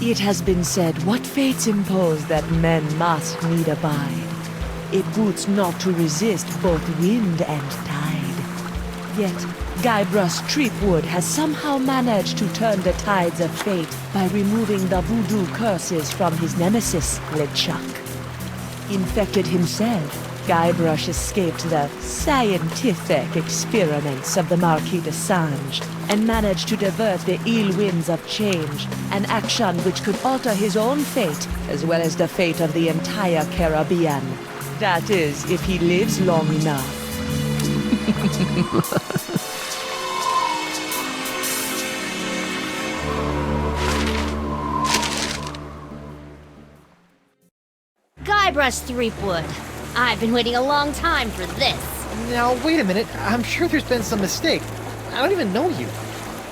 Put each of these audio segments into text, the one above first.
It has been said, what fates impose that men must need abide. It boots not to resist both wind and tide. Yet, Guybrush Threepwood has somehow managed to turn the tides of fate by removing the voodoo curses from his nemesis, LeChuck. Infected himself, Guybrush escaped the scientific experiments of the Marquis de Sange and managed to divert the ill winds of change, an action which could alter his own fate as well as the fate of the entire Caribbean. That is, if he lives long enough. Guybrush Threepwood. I've been waiting a long time for this. Now, wait a minute. I'm sure there's been some mistake. I don't even know you.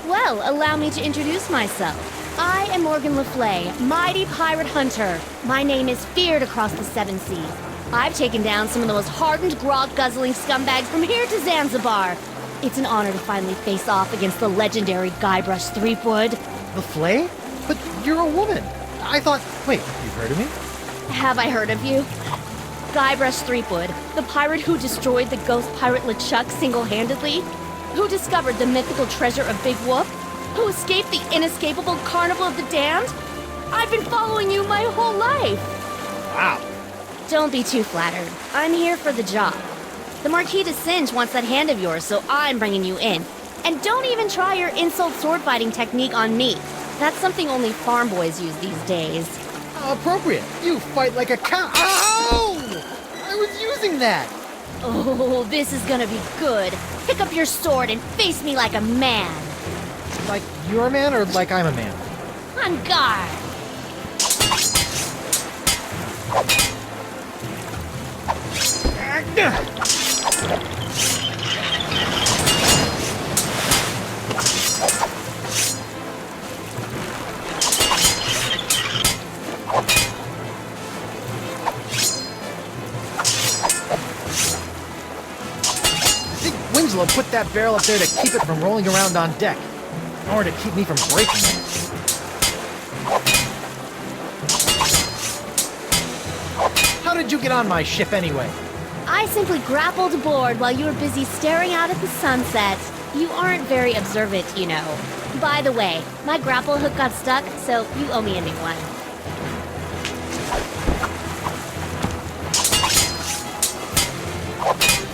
Well, allow me to introduce myself. I am Morgan LaFlery, mighty pirate hunter. My name is feared across the seven seas. I've taken down some of the most hardened, grog-guzzling scumbags from here to Zanzibar. It's an honor to finally face off against the legendary Guybrush Threepwood. LaFlery? But you're a woman. I thought... Wait, you've heard of me? Have I heard of you? Guybrush Threepwood, the pirate who destroyed the ghost pirate LeChuck single-handedly? Who discovered the mythical treasure of Big Whoop? Who escaped the inescapable Carnival of the Damned? I've been following you my whole life! Wow. Don't be too flattered. I'm here for the job. The Marquis de Sange wants that hand of yours, so I'm bringing you in. And don't even try your insult sword-fighting technique on me. That's something only farm boys use these days. Appropriate. You fight like a cow. Ow! I was using that. Oh, this is gonna be good. Pick up your sword and face me like a man. Like you're a man or like I'm a man? On guard. Winslow put that barrel up there to keep it from rolling around on deck, or to keep me from breaking it. How did you get on my ship anyway? I simply grappled aboard while you were busy staring out at the sunset. You aren't very observant, you know. By the way, my grapple hook got stuck, so you owe me a new one.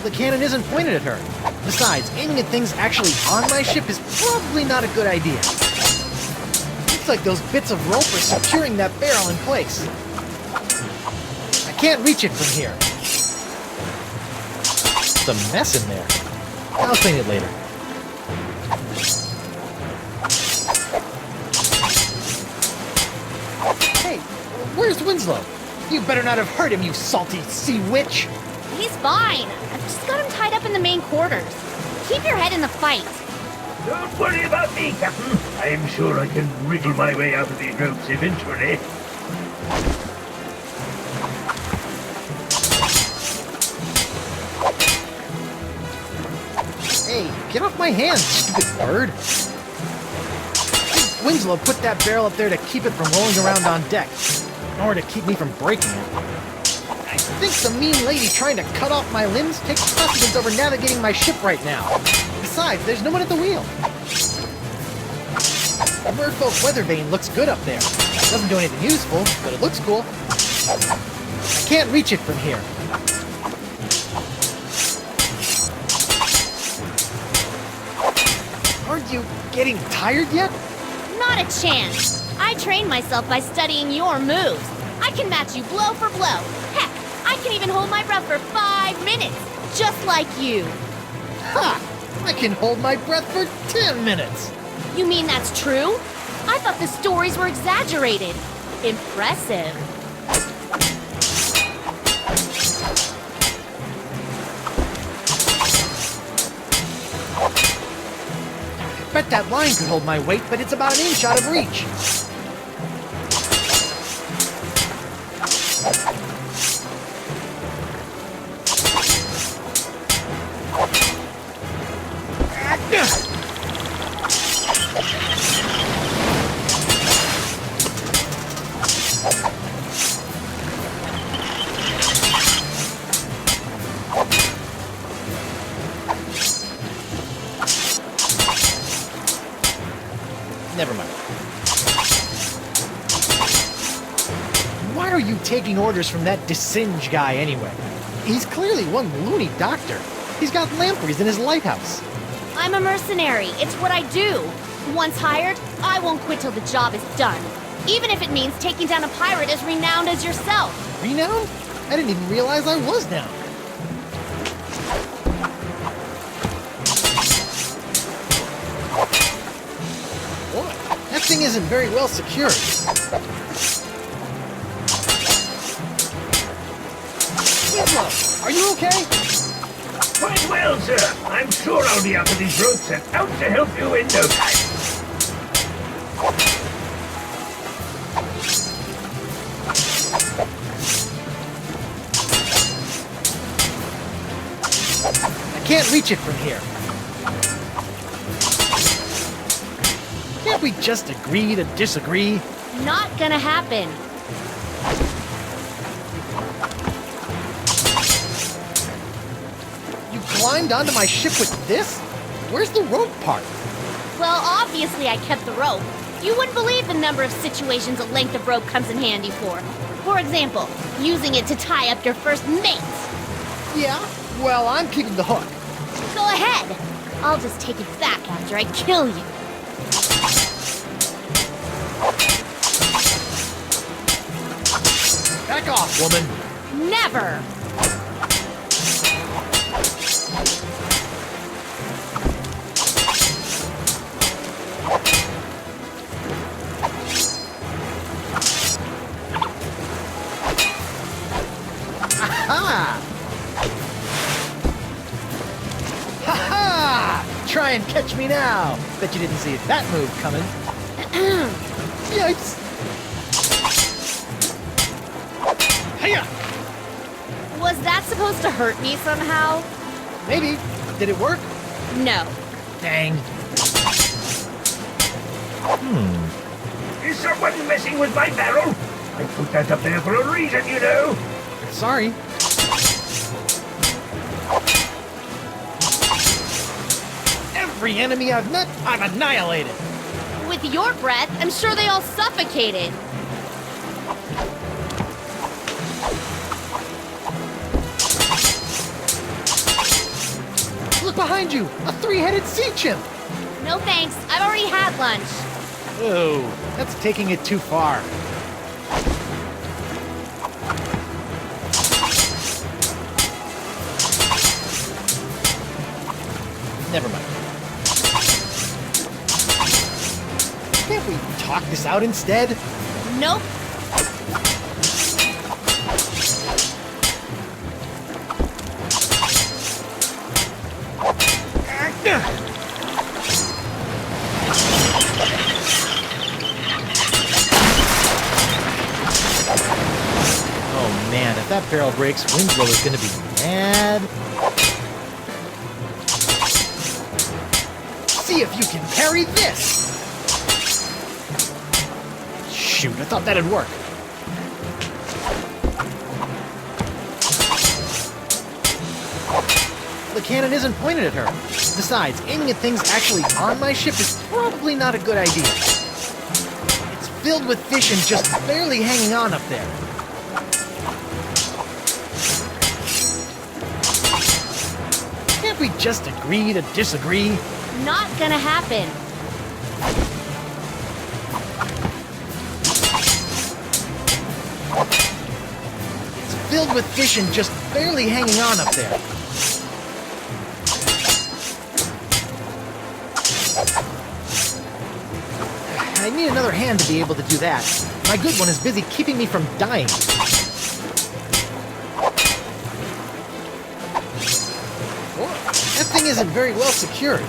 The cannon isn't pointed at her. Besides, aiming at things actually on my ship is probably not a good idea. Looks like those bits of rope are securing that barrel in place. I can't reach it from here. There's a mess in there. I'll clean it later. Hey, where's Winslow? You better not have hurt him, you salty sea witch! He's fine. I've just got him tied up in the main quarters. Keep your head in the fight. Don't worry about me, Captain. I'm sure I can wriggle my way out of these ropes eventually. Hey, get off my hands, stupid bird! Winslow put that barrel up there to keep it from rolling around on deck, or to keep me from breaking it. I think the mean lady trying to cut off my limbs takes precedence over navigating my ship right now. Besides, there's no one at the wheel. The Merfolk weather vane looks good up there. It doesn't do anything useful, but it looks cool. I can't reach it from here. Aren't you getting tired yet? Not a chance. I trained myself by studying your moves. I can match you blow for blow. Heck, I can even hold my breath for 5 minutes, just like you. Ha! I can hold my breath for 10 minutes. You mean that's true? I thought the stories were exaggerated. Impressive. I bet that line could hold my weight, but it's about an inch out of reach. Never mind. Why are you taking orders from that Singe guy anyway? He's clearly one loony doctor. He's got lampreys in his lighthouse. I'm a mercenary. It's what I do. Once hired, I won't quit till the job is done. Even if it means taking down a pirate as renowned as yourself. Renowned? I didn't even realize I was now. Boy, that thing isn't very well secured. Winslow, are you okay? Quite well, sir. I'm sure I'll be out of these ropes and out to help you in no time. I can't reach it from here. Can't we just agree to disagree? Not gonna happen. You climbed onto my ship with this? Where's the rope part? Well, obviously I kept the rope. You wouldn't believe the number of situations a length of rope comes in handy for. For example, using it to tie up your first mate. Yeah? Well, I'm keeping the hook. Go ahead. I'll just take it back after I kill you. Back off, woman. Never! Ha! Ha-ha! Try and catch me now. Bet you didn't see that move coming. Yikes! Hiya! Was that supposed to hurt me somehow? Maybe. Did it work? No. Dang. Is someone messing with my barrel? I put that up there for a reason, you know. Sorry. Every enemy I've met, I've annihilated. With your breath, I'm sure they all suffocated. Look behind you! A three-headed sea chimp! No thanks, I've already had lunch. Oh, that's taking it too far. Never mind. Can't we talk this out instead? Nope. Oh man, if that barrel breaks, Winslow is gonna be mad. See if you can parry this! Shoot, I thought that'd work. The cannon isn't pointed at her. Besides, aiming at things actually on my ship is probably not a good idea. It's filled with fish and just barely hanging on up there. Can't we just agree to disagree? Not gonna happen. It's filled with fish and just barely hanging on up there. I need another hand to be able to do that. My good one is busy keeping me from dying. Boy, that thing isn't very well secured.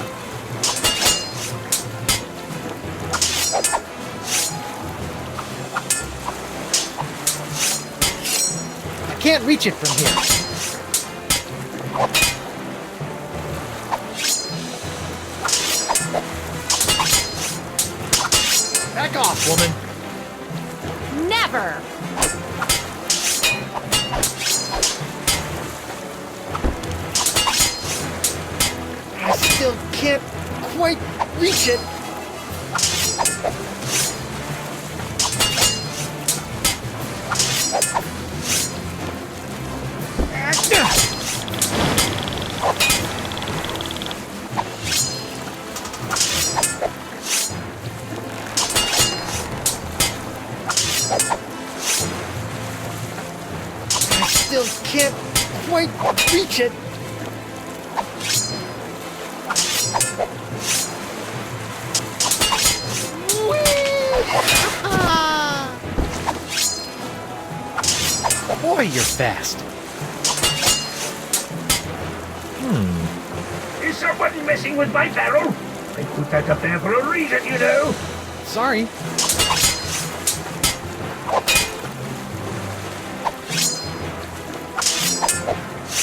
I can't reach it from here. Back off, woman. Never! I still can't quite reach it. Still can't quite reach it. Boy, you're fast. Is someone messing with my barrel? I put that up there for a reason, you know. Sorry.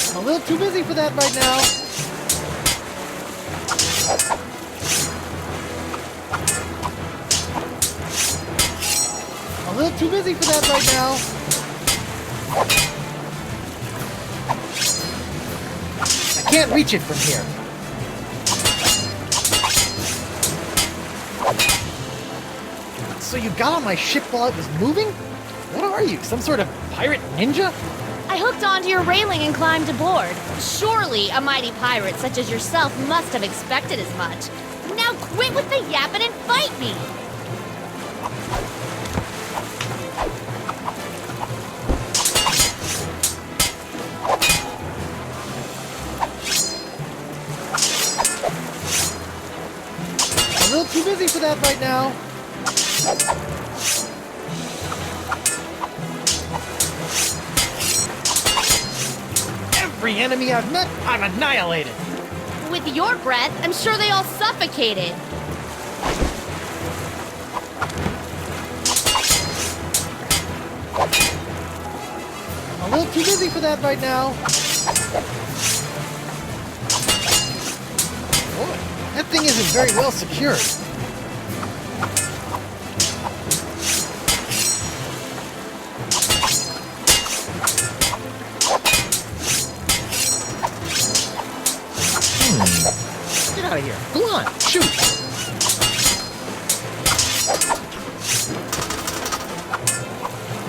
I'm a little too busy for that right now. A little too busy for that right now. I can't reach it from here. So you got on my ship while it was moving? What are you, some sort of pirate ninja? I hooked onto your railing and climbed aboard. Surely a mighty pirate such as yourself must have expected as much. Now quit with the yapping and fight me! A little too busy for that right now. Every enemy I've met, I've annihilated. With your breath, I'm sure they all suffocated. A little too busy for that right now. Boy, that thing isn't very well secured. Get out of here. Come on, shoot.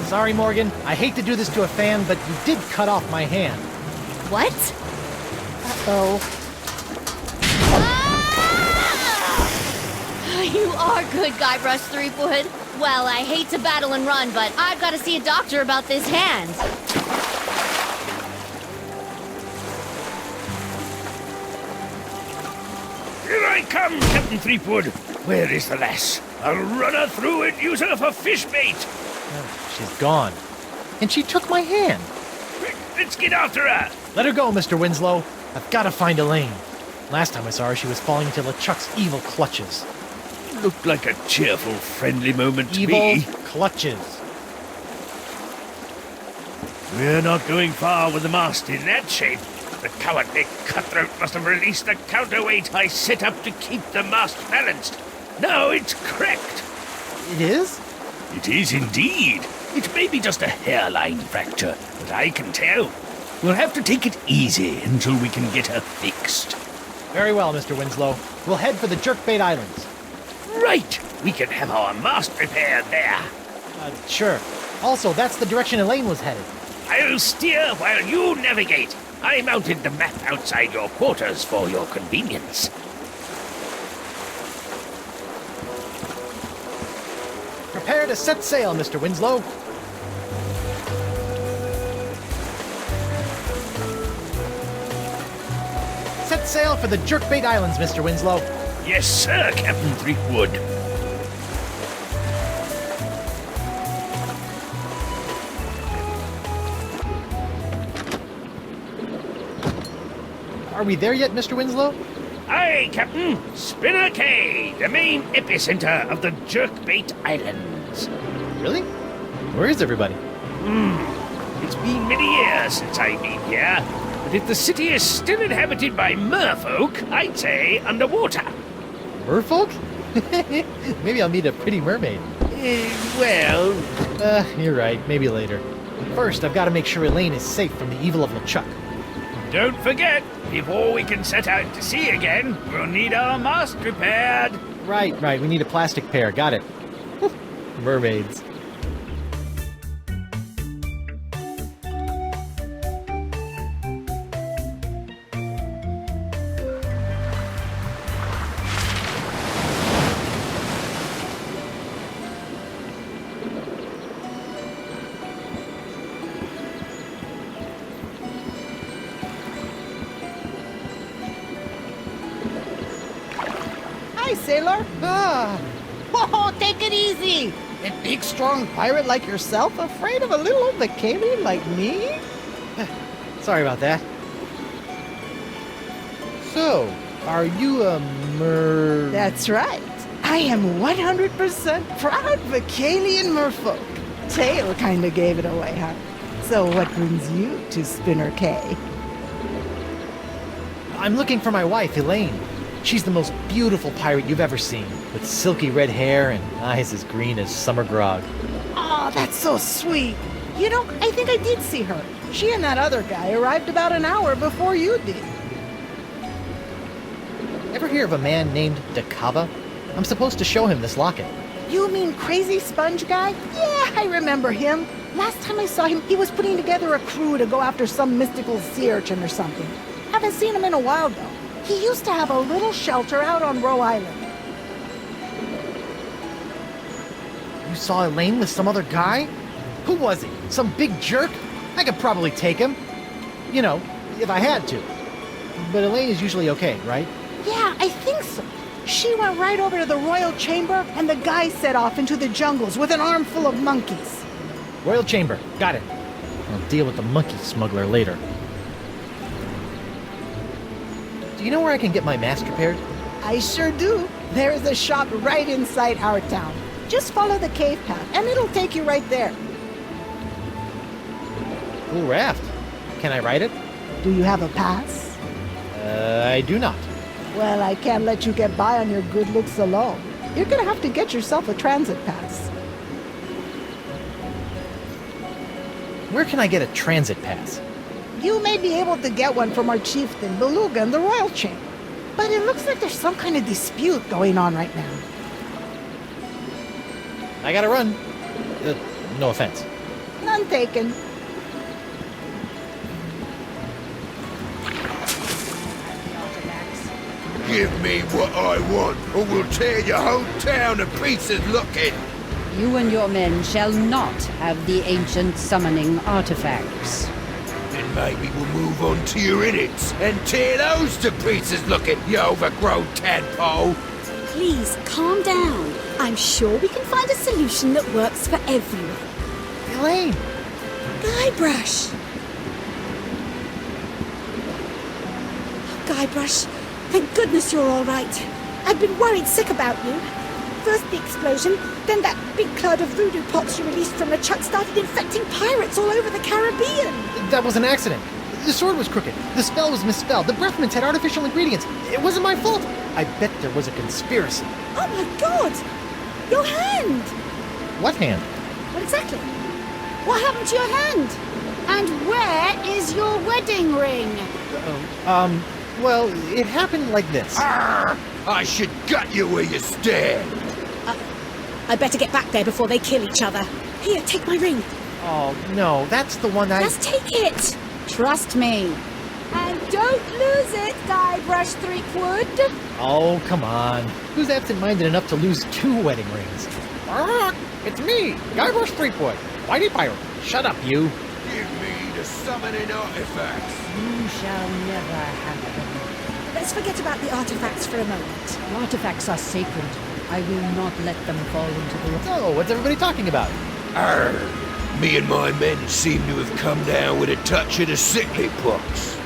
Sorry, Morgan. I hate to do this to a fan, but you did cut off my hand. What? Uh-oh. Ah! You are good, Guybrush Threepwood. Well, I hate to battle and run, but I've got to see a doctor about this hand. Here I come, Captain Threepwood. Where is the lass? I'll run her through and use her for fish bait. She's gone. And she took my hand. Quick, let's get after her. Let her go, Mr. Winslow. I've got to find Elaine. Last time I saw her, she was falling into LeChuck's evil clutches. Looked like a cheerful, friendly moment to Evil me. clutches. We're not going far with the mast in that shape. The cowardly cutthroat must have released the counterweight I set up to keep the mast balanced. Now it's cracked. It is? It is indeed. It may be just a hairline fracture, but I can tell. We'll have to take it easy until we can get her fixed. Very well, Mr. Winslow. We'll head for the Jerkbait Islands. Right! We can have our mast repaired there. Sure. Also, that's the direction Elaine was headed. I'll steer while you navigate. I mounted the map outside your quarters for your convenience. Prepare to set sail, Mr. Winslow. Set sail for the Jerkbait Islands, Mr. Winslow. Yes, sir, Captain Threepwood. Are we there yet, Mr. Winslow? Aye, Captain. Spinner Cay, the main epicenter of the Jerkbait Islands. Really? Where is everybody? It's been many years since I've been here, but if the city is still inhabited by merfolk, I'd say underwater. Merfolk? Maybe I'll meet a pretty mermaid. Well... You're right. Maybe later. First, I've got to make sure Elaine is safe from the evil of LeChuck. Don't forget, before we can set out to sea again, we'll need our mast repaired. Right. We need a plastic pair. Got it. Mermaids. Hi, sailor. Whoa, take it easy. A big, strong pirate like yourself afraid of a little old Vacavian like me? Sorry about that. So, are you a That's right. I am 100% proud Vacalian merfolk. Tail kinda gave it away, huh? So what brings you to Spinner Cay? I'm looking for my wife, Elaine. She's the most beautiful pirate you've ever seen, with silky red hair and eyes as green as summer grog. Oh, that's so sweet. You know, I think I did see her. She and that other guy arrived about an hour before you did. Ever hear of a man named Dakava? I'm supposed to show him this locket. You mean Crazy Sponge guy? Yeah, I remember him. Last time I saw him, he was putting together a crew to go after some mystical sea urchin or something. Haven't seen him in a while, though. He used to have a little shelter out on Roe Island. You saw Elaine with some other guy? Who was he? Some big jerk? I could probably take him. You know, if I had to. But Elaine is usually okay, right? Yeah, I think so. She went right over to the royal chamber, and the guy set off into the jungles with an armful of monkeys. Royal Chamber. Got it. I'll deal with the monkey smuggler later. Do you know where I can get my mask repaired? I sure do. There's a shop right inside our town. Just follow the cave path, and it'll take you right there. Cool raft. Can I ride it? Do you have a pass? I do not. Well, I can't let you get by on your good looks alone. You're gonna have to get yourself a transit pass. Where can I get a transit pass? You may be able to get one from our chieftain, Beluga, in the royal chamber. But it looks like there's some kind of dispute going on right now. I gotta run. No offense. None taken. Give me what I want, or we'll tear your whole town to pieces looking. You and your men shall not have the ancient summoning artifacts. Then maybe we'll move on to your innards and tear those to pieces looking, you overgrown tadpole. Please, calm down. I'm sure we can find a solution that works for everyone. Elaine! Guybrush! Guybrush, thank goodness you're all right. I've been worried sick about you. First the explosion, then that big cloud of voodoo pots you released from the chuck started infecting pirates all over the Caribbean. That was an accident. The sword was crooked. The spell was misspelled. The breath mints had artificial ingredients. It wasn't my fault. I bet there was a conspiracy. Oh my God! Your hand! What hand? What exactly? What happened to your hand? And where is your wedding ring? Well, it happened like this. Arr! I should gut you where you stand. I better get back there before they kill each other. Here, take my ring. Oh, no, that's the one I... Just take it. Trust me. And don't lose it, Guybrush Threepwood. Oh, come on. Who's absent-minded enough to lose 2 wedding rings? It's me, Guybrush Threepwood, Whitey Pirate. Shut up, you. Give me the summoning artifacts. You shall never have them. Let's forget about the artifacts for a moment. Artifacts are sacred. I will not let them fall into the... So, what's everybody talking about? Arr! Me and my men seem to have come down with a touch of the sickly pox.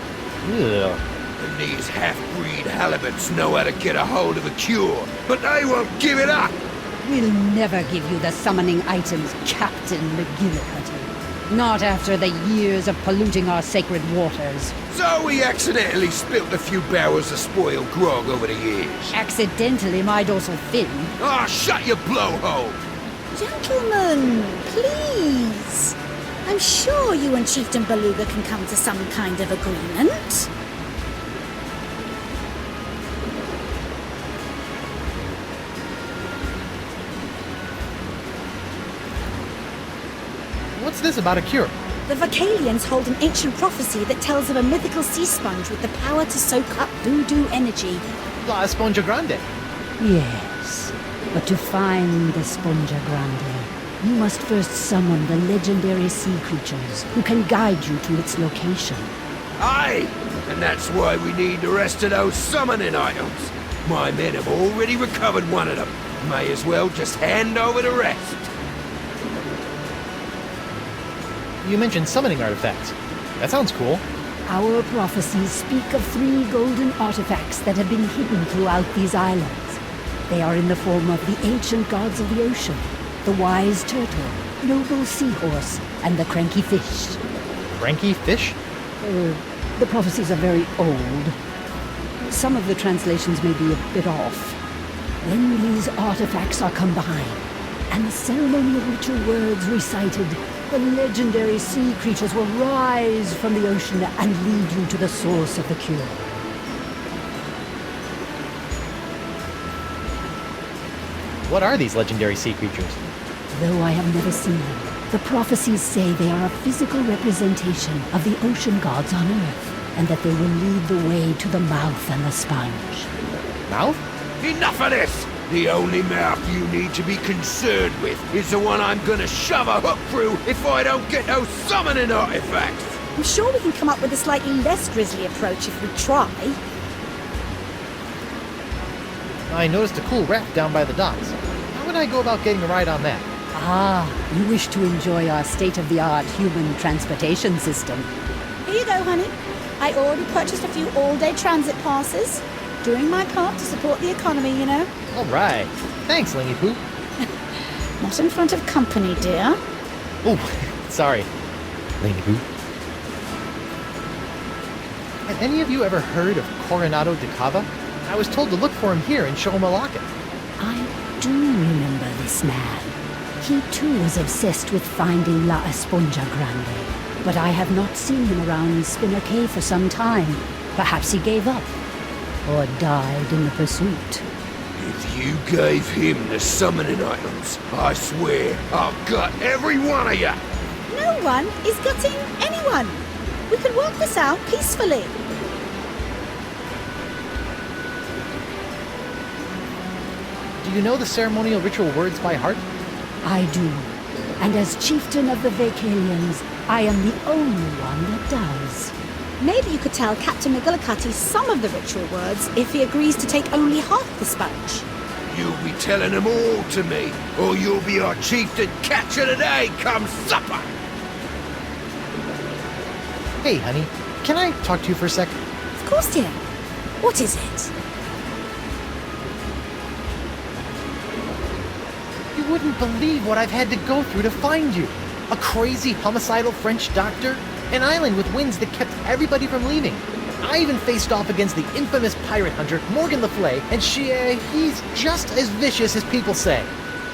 Ugh. And these half-breed halibuts know how to get a hold of a cure, but they won't give it up. We'll never give you the summoning items, Captain McGillicuddy. Not after the years of polluting our sacred waters. So we accidentally spilt a few barrels of spoiled grog over the years. Accidentally, my dorsal fin. Ah, shut your blowhole! Gentlemen, please. I'm sure you and Chieftain Beluga can come to some kind of agreement. What's this about a cure? The Vocalians hold an ancient prophecy that tells of a mythical sea sponge with the power to soak up voodoo energy. La Esponja Grande. Yes, but to find the Sponja Grande, you must first summon the legendary sea creatures who can guide you to its location. Aye! And that's why we need the rest of those summoning items. My men have already recovered one of them. May as well just hand over the rest. You mentioned summoning artifacts. That sounds cool. Our prophecies speak of 3 golden artifacts that have been hidden throughout these islands. They are in the form of the ancient gods of the ocean, the wise turtle, noble seahorse, and the cranky fish. Cranky fish? The prophecies are very old. Some of the translations may be a bit off. When these artifacts are combined, and the ceremonial ritual words recited, the legendary sea creatures will rise from the ocean and lead you to the source of the cure. What are these legendary sea creatures? Though I have never seen them, the prophecies say they are a physical representation of the ocean gods on Earth, and that they will lead the way to the mouth and the sponge. Mouth? Enough of this! The only mouth you need to be concerned with is the one I'm gonna shove a hook through if I don't get those summoning artifacts! I'm sure we can come up with a slightly less grisly approach if we try. I noticed a cool raft down by the docks. How would I go about getting a ride on that? Ah, you wish to enjoy our state-of-the-art human transportation system. Here you go, honey. I already purchased a few all-day transit passes. Doing my part to support the economy, you know. All right. Thanks, Lingy Poo. Not in front of company, dear. Oh, sorry, Lingy Poo. Have any of you ever heard of Coronado de Cava? I was told to look for him here and show him a locket. I do remember this man. He too was obsessed with finding La Esponja Grande, but I have not seen him around Spinner Cay for some time. Perhaps he gave up, or died in the pursuit. If you gave him the summoning items, I swear I'll gut every one of you! No one is gutting anyone. We can work this out peacefully. Do you know the ceremonial ritual words by heart? I do. And as chieftain of the Vocalians, I am the only one that does. Maybe you could tell Captain McGillicuddy some of the ritual words if he agrees to take only half the sponge. You'll be telling them all to me, or you'll be our chieftain catcher today come supper! Hey, honey, can I talk to you for a sec? Of course, dear. What is it? You wouldn't believe what I've had to go through to find you. A crazy, homicidal French doctor, an island with winds that kept everybody from leaving. I even faced off against the infamous pirate hunter, Morgan LaFlery, and he's just as vicious as people say.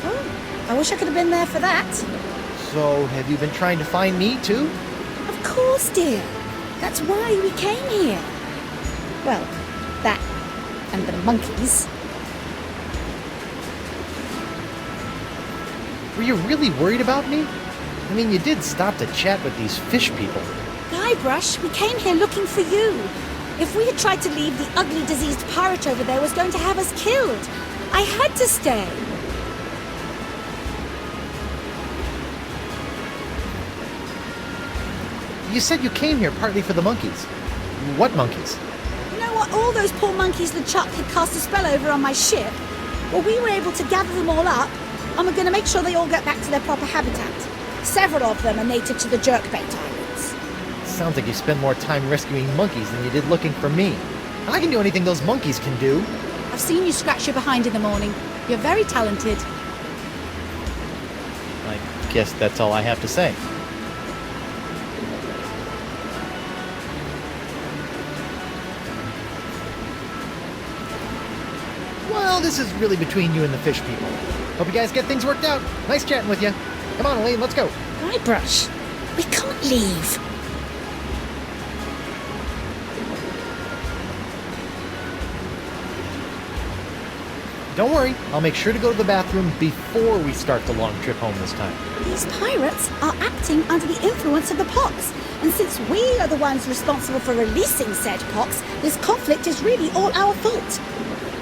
Oh, I wish I could have been there for that. So, have you been trying to find me, too? Of course, dear. That's why we came here. Well, that and the monkeys. Were you really worried about me? I mean, you did stop to chat with these fish people. Guybrush, we came here looking for you. If we had tried to leave, the ugly, diseased pirate over there was going to have us killed. I had to stay. You said you came here partly for the monkeys. What monkeys? You know what? All those poor monkeys LeChuck had cast a spell over on my ship. Well, we were able to gather them all up, and we're going to make sure they all get back to their proper habitat. Several of them are native to the Jerkbait Islands. Sounds like you spend more time rescuing monkeys than you did looking for me. I can do anything those monkeys can do. I've seen you scratch your behind in the morning. You're very talented. I guess that's all I have to say. Well, this is really between you and the fish people. Hope you guys get things worked out. Nice chatting with you. Come on, Elaine, let's go. Guybrush, we can't leave. Don't worry, I'll make sure to go to the bathroom before we start the long trip home this time. These pirates are acting under the influence of the pox. And since we are the ones responsible for releasing said pox, this conflict is really all our fault.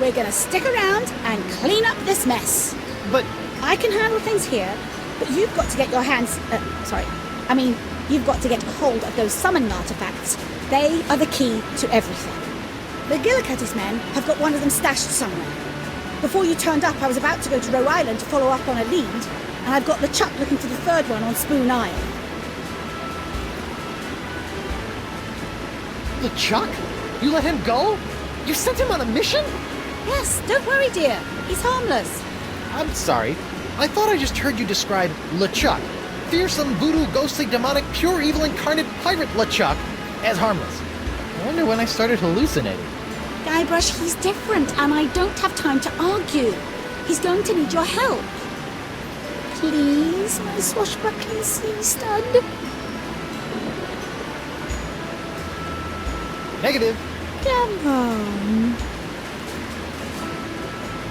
We're gonna stick around and clean up this mess. But I can handle things here, but you've got to get your hands... you've got to get hold of those summoning artifacts. They are the key to everything. The Gillicuddy's men have got one of them stashed somewhere. Before you turned up, I was about to go to Roe Island to follow up on a lead, and I've got LeChuck looking for the third one on Spoon Isle. LeChuck? You let him go? You sent him on a mission? Yes, don't worry, dear. He's harmless. I'm sorry. I thought I just heard you describe LeChuck, fearsome, voodoo, ghostly, demonic, pure evil incarnate pirate LeChuck, as harmless. I wonder when I started hallucinating. Guybrush, he's different, and I don't have time to argue. He's going to need your help. Please, my swashbuckling sea stud. Negative. Come on.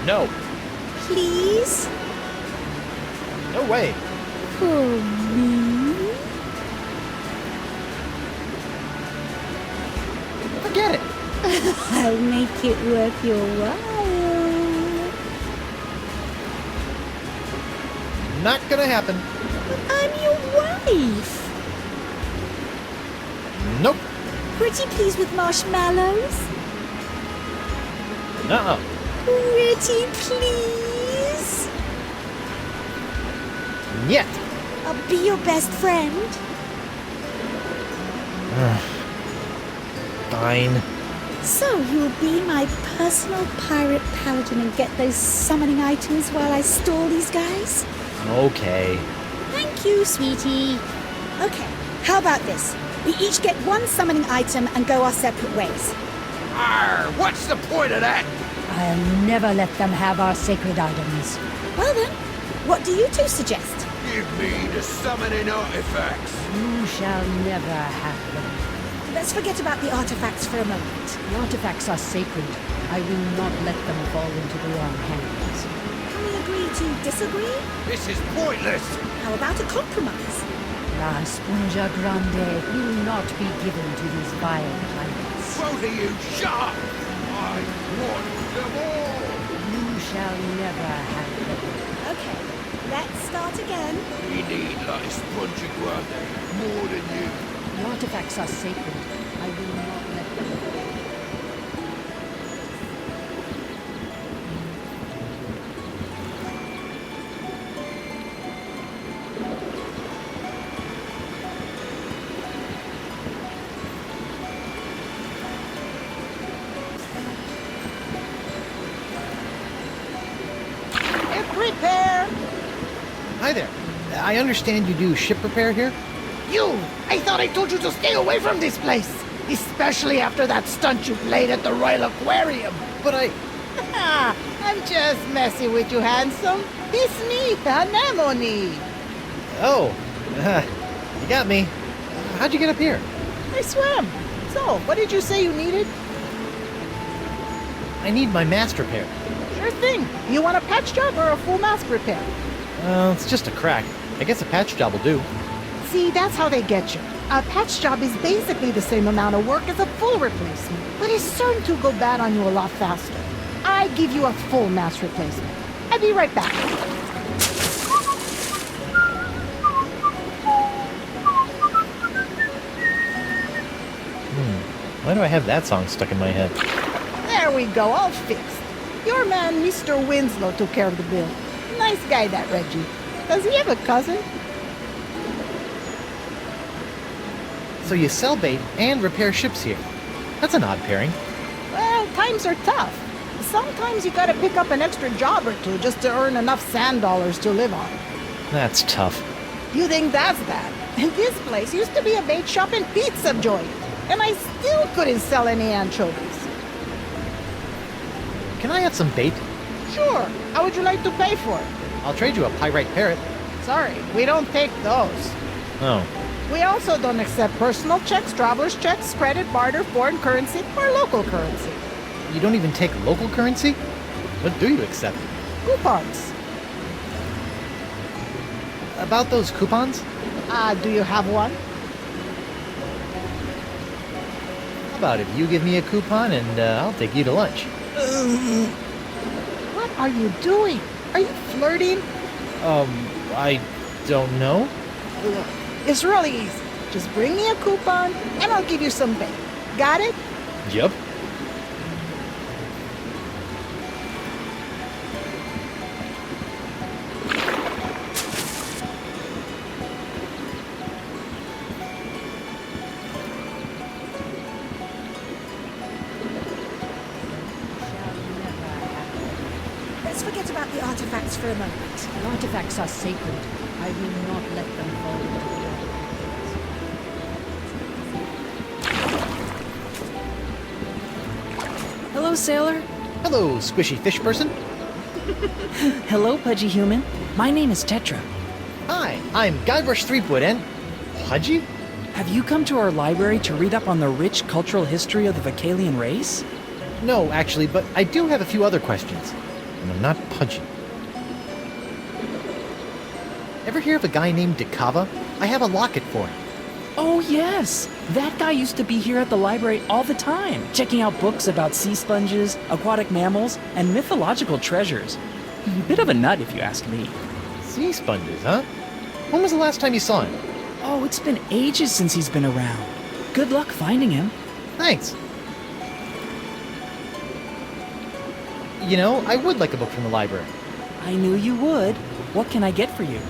No. Please? No way. For me? Forget it. I'll make it worth your while. Not gonna happen. I'm your wife. Nope. Pretty pleased with marshmallows? Uh-uh. Pretty please? Yet. I'll be your best friend. Fine. So you'll be my personal pirate paladin and get those summoning items while I stall these guys? Okay. Thank you, sweetie. Okay, how about this? We each get one summoning item and go our separate ways. Arr, what's the point of that? I'll never let them have our sacred items. Well then, what do you two suggest? Give me the summoning artifacts. You shall never have them. Let's forget about the artifacts for a moment. The artifacts are sacred. I will not let them fall into the wrong hands. Can we agree to disagree? This is pointless. How about a compromise? La Sponja Grande will not be given to these vile pirates. Both of you, shut up! I want them all! You shall never have them. Okay, let's start again. We need like Spongy Grande more than you. The artifacts are sacred. I will not let them fall. Repair! Hi there. I understand you do ship repair here? You! I thought I told you to stay away from this place! Especially after that stunt you played at the Royal Aquarium! But I'm just messing with you, handsome. It's me, Anemone. Oh. You got me. How'd you get up here? I swam. So, what did you say you needed? I need my mast repair. Sure thing. You want a patch job or a full mast repair? It's just a crack. I guess a patch job will do. See, that's how they get you. A patch job is basically the same amount of work as a full replacement, but it's certain to go bad on you a lot faster. I give you a full mast replacement. I'll be right back. Why do I have that song stuck in my head? There we go, all fixed. Your man, Mr. Winslow, took care of the bill. Nice guy, that Reggie. Does he have a cousin? So you sell bait and repair ships here. That's an odd pairing. Well, times are tough. Sometimes you gotta pick up an extra job or two just to earn enough sand dollars to live on. That's tough. You think that's bad? This place used to be a bait shop and pizza joint, and I still couldn't sell any anchovies. Can I have some bait? Sure. How would you like to pay for it? I'll trade you a pyrite parrot. Sorry, we don't take those. Oh. We also don't accept personal checks, traveler's checks, credit, barter, foreign currency, or local currency. You don't even take local currency? What do you accept? Coupons. About those coupons? Do you have one? How about if you give me a coupon and I'll take you to lunch? What are you doing? Are you flirting? I don't know. Look, it's really easy. Just bring me a coupon and I'll give you some bait. Got it? Yep. Let's forget about the artifacts for a moment. The artifacts are sacred. I will not let them fall into the water. Hello, sailor. Hello, squishy fish person. Hello, pudgy human. My name is Tetra. Hi, I'm Guybrush Threepwood and... Pudgy? Have you come to our library to read up on the rich cultural history of the Vocalian race? No, actually, but I do have a few other questions. And I'm not pudgy. Ever hear of a guy named Decava? I have a locket for him. Oh, yes. That guy used to be here at the library all the time, checking out books about sea sponges, aquatic mammals, and mythological treasures. Bit of a nut, if you ask me. Sea sponges, huh? When was the last time you saw him? Oh, it's been ages since he's been around. Good luck finding him. Thanks. You know, I would like a book from the library. I knew you would. What can I get for you?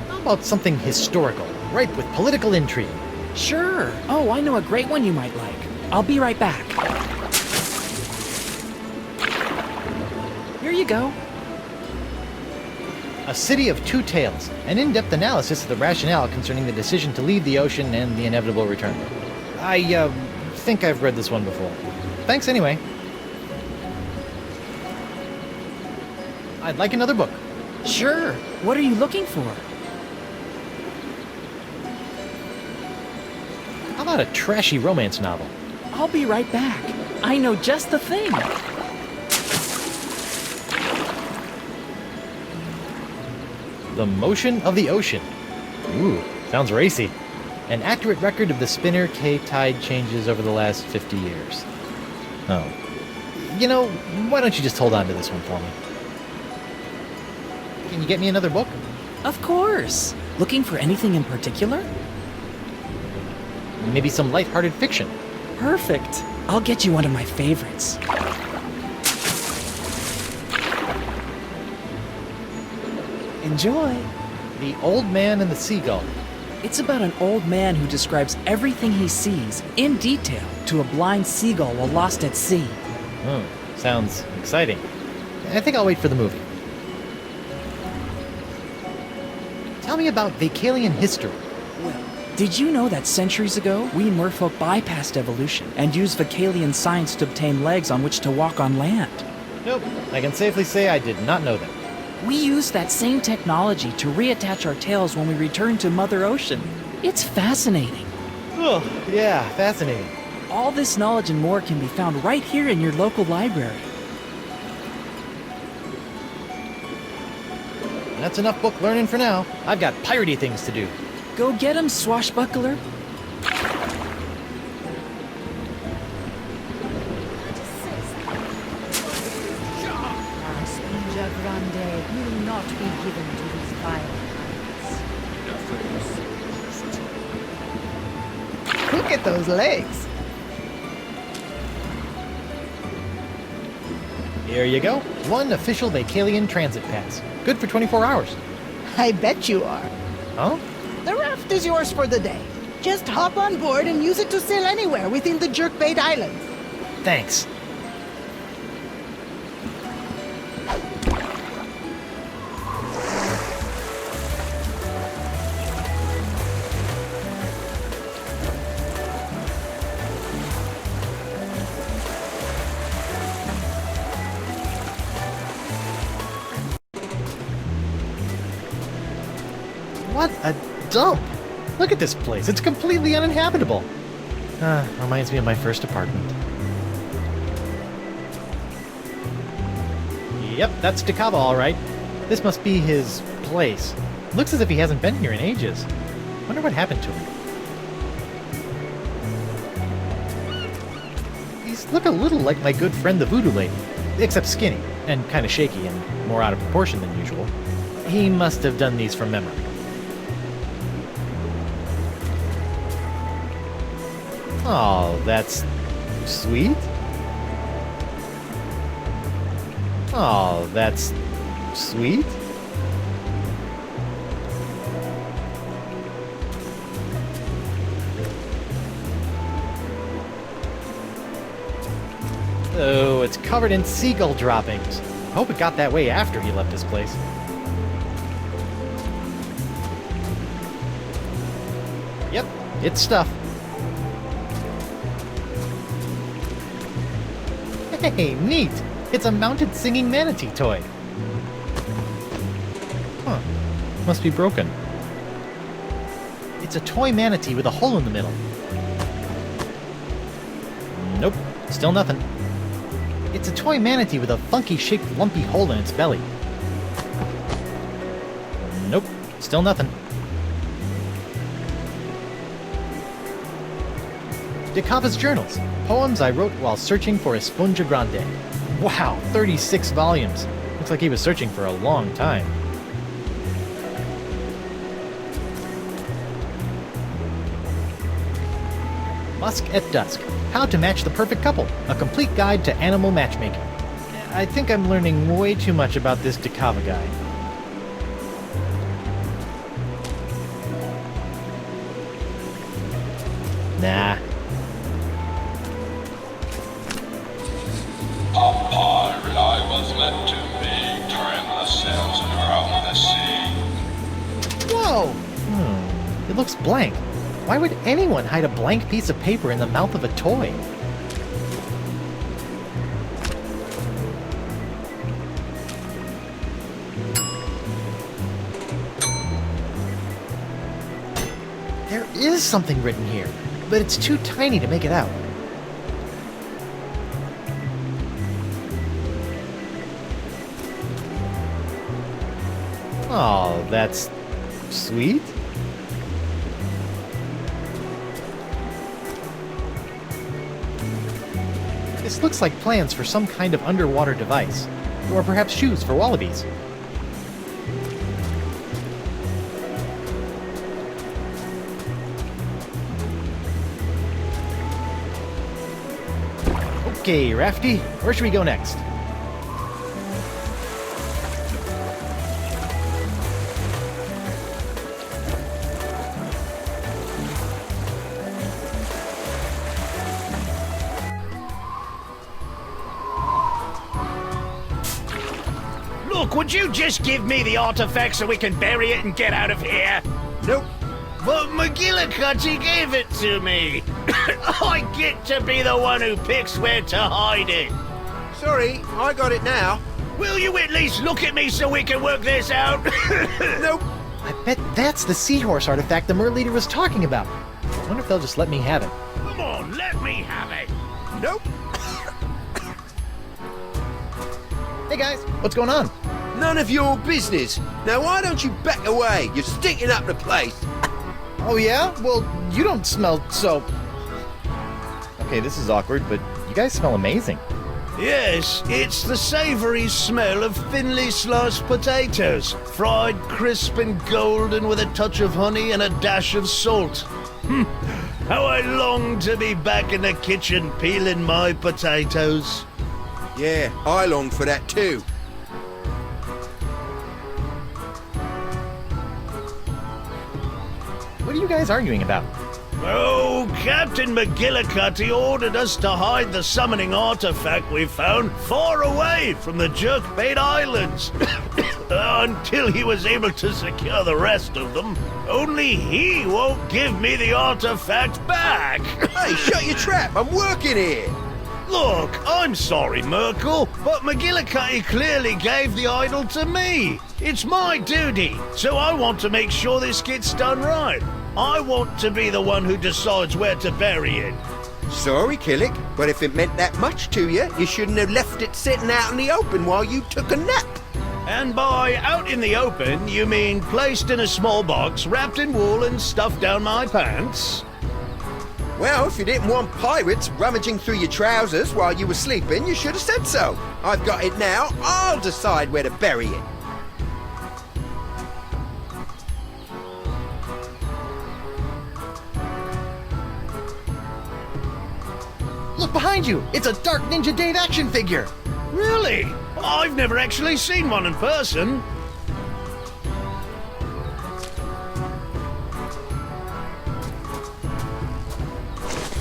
How about something historical, ripe with political intrigue? Sure. Oh, I know a great one you might like. I'll be right back. Here you go. A City of Two Tales, an in-depth analysis of the rationale concerning the decision to leave the ocean and the inevitable return. I think I've read this one before. Thanks anyway. I'd like another book. Sure. What are you looking for? How about a trashy romance novel? I'll be right back. I know just the thing. The Motion of the Ocean. Ooh, sounds racy. An accurate record of the Spinner Cay tide changes over the last 50 years. Oh. You know, why don't you just hold on to this one for me? Can you get me another book? Of course. Looking for anything in particular? Maybe some lighthearted fiction. Perfect. I'll get you one of my favorites. Enjoy. The Old Man and the Seagull. It's about an old man who describes everything he sees in detail to a blind seagull while lost at sea. Sounds exciting. I think I'll wait for the movie. Tell me about Vocalian history. Well, did you know that centuries ago, we merfolk bypassed evolution and used Vocalian science to obtain legs on which to walk on land? Nope. I can safely say I did not know that. We used that same technology to reattach our tails when we returned to Mother Ocean. It's fascinating. Oh, yeah, fascinating. All this knowledge and more can be found right here in your local library. That's enough book learning for now. I've got piratey things to do. Go get 'em, swashbuckler. Spinja Grande will not be given to these vile pirates. Look at those legs. Here you go. One official Vocalian transit pass. Good for 24 hours. I bet you are. Huh? The raft is yours for the day. Just hop on board and use it to sail anywhere within the Jerkbait Islands. Thanks. What a dump! Look at this place. It's completely uninhabitable. Reminds me of my first apartment. Yep, that's Dakava all right. This must be his place. Looks as if he hasn't been here in ages. Wonder what happened to him. These look a little like my good friend the Voodoo Lady, except skinny, and kind of shaky, and more out of proportion than usual. He must have done these from memory. Oh, that's sweet. Oh, that's sweet. Oh, it's covered in seagull droppings. I hope it got that way after he left his place. Yep, it's stuff. Hey, neat! It's a mounted singing manatee toy. Huh. Must be broken. It's a toy manatee with a hole in the middle. Nope, still nothing. It's a toy manatee with a funky-shaped lumpy hole in its belly. Nope, still nothing. Dakava's journals. Poems I wrote while searching for Esponja Grande. Wow, 36 volumes. Looks like he was searching for a long time. Musk at Dusk. How to Match the Perfect Couple. A complete guide to animal matchmaking. I think I'm learning way too much about this Dakava guy. Nah. A pirate I was meant to be, trim the sails and roam the sea. Whoa! It looks blank. Why would anyone hide a blank piece of paper in the mouth of a toy? There is something written here, but it's too tiny to make it out. Oh, that's sweet. This looks like plans for some kind of underwater device, or perhaps shoes for wallabies. Okay, Rafty, where should we go next? Look, would you just give me the artifact so we can bury it and get out of here? Nope. But McGillicuddy gave it to me. I get to be the one who picks where to hide it. Sorry, I got it now. Will you at least look at me so we can work this out? Nope. I bet that's the seahorse artifact the Mer Leader was talking about. I wonder if they'll just let me have it. Come on, let me have it. Nope. Hey guys, what's going on? None of your business. Now why don't you back away? You're stinking up the place. Oh yeah? Well, you don't smell so... Okay, this is awkward, but you guys smell amazing. Yes, it's the savory smell of thinly sliced potatoes, fried crisp and golden with a touch of honey and a dash of salt. How I long to be back in the kitchen peeling my potatoes. Yeah, I long for that too. What are you guys arguing about? Oh, Captain McGillicuddy ordered us to hide the summoning artifact we found far away from the Jerkbait Islands. Until he was able to secure the rest of them. Only he won't give me the artifact back. Hey, shut your trap. I'm working here. Look, I'm sorry, Merkel, but McGillicuddy clearly gave the idol to me. It's my duty, so I want to make sure this gets done right. I want to be the one who decides where to bury it. Sorry, Killick, but if it meant that much to you, you shouldn't have left it sitting out in the open while you took a nap. And by out in the open, you mean placed in a small box, wrapped in wool and stuffed down my pants? Well, if you didn't want pirates rummaging through your trousers while you were sleeping, you should have said so. I've got it now. I'll decide where to bury it. Look behind you! It's a Dark Ninja Dave action figure! Really? I've never actually seen one in person.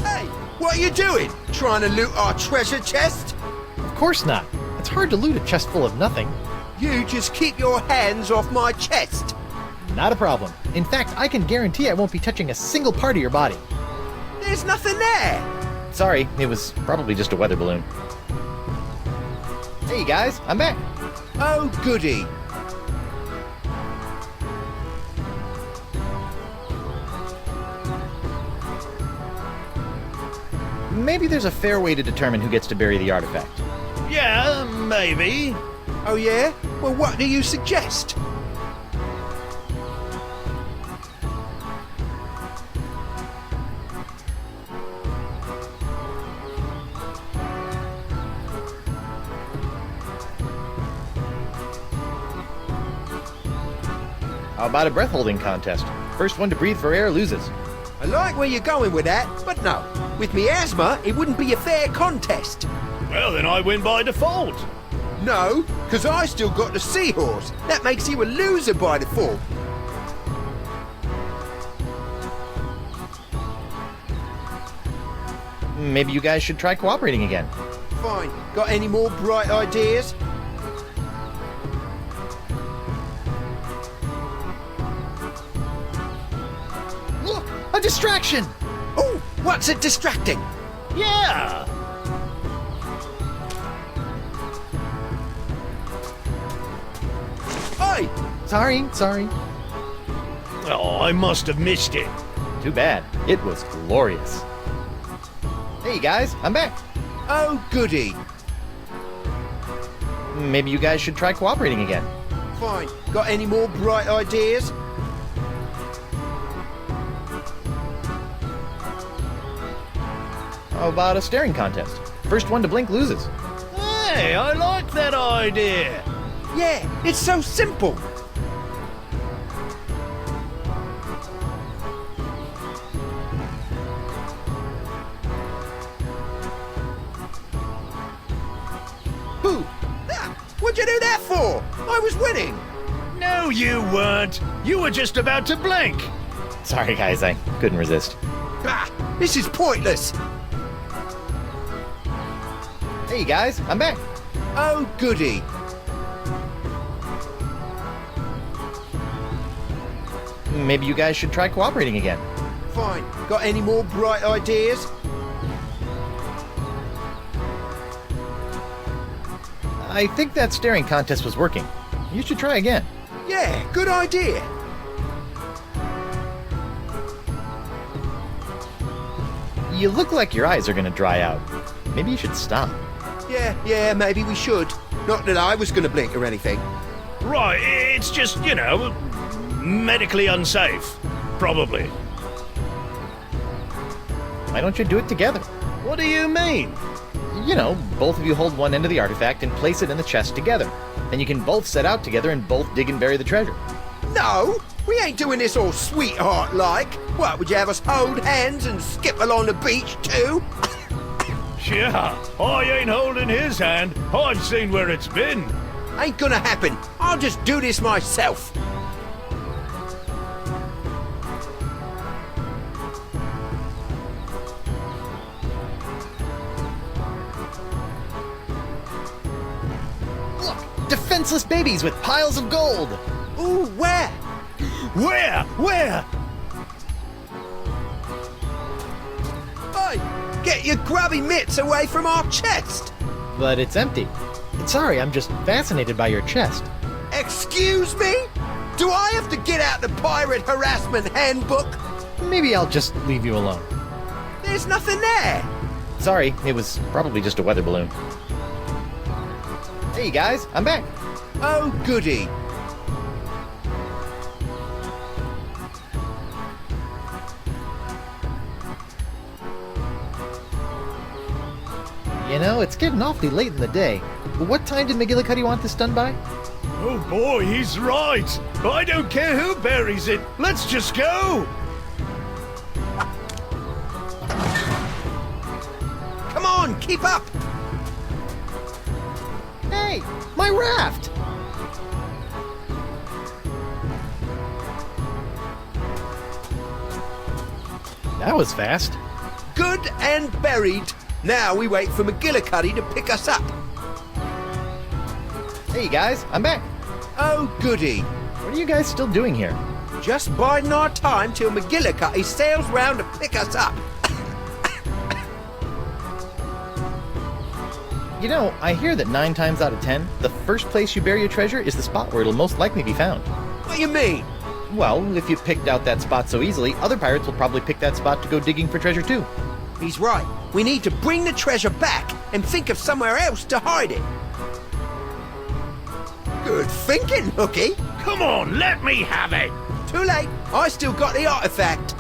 Hey, what are you doing? Trying to loot our treasure chest? Of course not. It's hard to loot a chest full of nothing. You just keep your hands off my chest. Not a problem. In fact, I can guarantee I won't be touching a single part of your body. There's nothing there. Sorry, it was probably just a weather balloon. Hey guys, I'm back. Oh, goody. Maybe there's a fair way to determine who gets to bury the artifact. Yeah, maybe. Oh, yeah? Well, what do you suggest? How about a breath-holding contest? First one to breathe for air loses. I like where you're going with that, but no. With me asthma, it wouldn't be a fair contest. Well, then I win by default. No, because I still got the seahorse. That makes you a loser by default. Maybe you guys should try cooperating again. Fine. Got any more bright ideas? Look! A distraction! Oh, what's it distracting? Yeah. Oi! Sorry. Oh, I must have missed it. Too bad. It was glorious. Hey guys, I'm back. Oh, goody. Maybe you guys should try cooperating again. Fine. Got any more bright ideas? How about a staring contest? First one to blink loses. Hey, I like that idea. Yeah, it's so simple. Boo! Ah, what'd you do that for? I was winning. No, you weren't. You were just about to blink. Sorry guys, I couldn't resist. Ah, this is pointless. Hey guys, I'm back. Oh, goody. Maybe you guys should try cooperating again. Fine. Got any more bright ideas? I think that staring contest was working. You should try again. Yeah, good idea. You look like your eyes are gonna dry out. Maybe you should stop. Yeah, maybe we should. Not that I was going to blink or anything. Right, it's just, medically unsafe. Probably. Why don't you do it together? What do you mean? You know, both of you hold one end of the artifact and place it in the chest together. Then you can both set out together and both dig and bury the treasure. No, we ain't doing this all sweetheart-like. What, would you have us hold hands and skip along the beach too? Yeah, I ain't holding his hand. I've seen where it's been. Ain't gonna happen. I'll just do this myself. Look! Defenseless babies with piles of gold! Ooh, where? Where? Oi! Get your grubby mitts away from our chest! But it's empty. Sorry, I'm just fascinated by your chest. Excuse me? Do I have to get out the pirate harassment handbook? Maybe I'll just leave you alone. There's nothing there. Sorry, it was probably just a weather balloon. Hey guys, I'm back. Oh, goody. You know, it's getting awfully late in the day. What time did McGillicuddy want this done by? Oh boy, he's right. I don't care who buries it. Let's just go. Come on, keep up. Hey, my raft! That was fast. Good and buried. Now we wait for McGillicuddy to pick us up. Hey guys, I'm back. Oh, goody. What are you guys still doing here? Just biding our time till McGillicuddy sails round to pick us up. You know, I hear that 9 times out of 10, the first place you bury a treasure is the spot where it'll most likely be found. What do you mean? Well, if you picked out that spot so easily, other pirates will probably pick that spot to go digging for treasure too. He's right. We need to bring the treasure back and think of somewhere else to hide it. Good thinking, Hooky. Come on, let me have it. Too late. I still got the artifact.